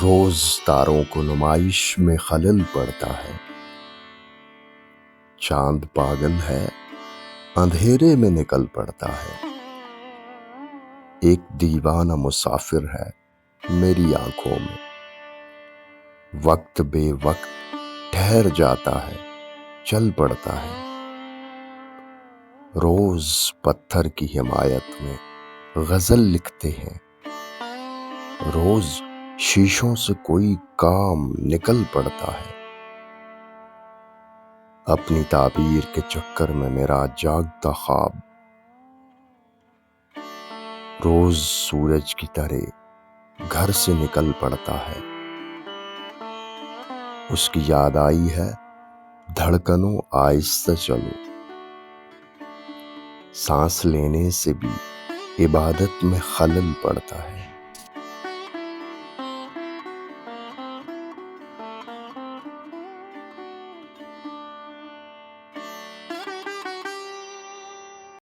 روز تاروں کو نمائش میں خلل پڑتا ہے، چاند پاگل ہے اندھیرے میں نکل پڑتا ہے، ایک دیوانہ مسافر ہے میری آنکھوں میں، وقت بے وقت ٹھہر جاتا ہے چل پڑتا ہے، روز پتھر کی حمایت میں غزل لکھتے ہیں، روز شیشوں سے کوئی کام نکل پڑتا ہے، اپنی تعبیر کے چکر میں میرا جاگتا خواب روز سورج کی طرح گھر سے نکل پڑتا ہے، اس کی یاد آئی ہے دھڑکنوں آہستہ چلو، سانس لینے سے بھی عبادت میں خلل پڑتا ہے۔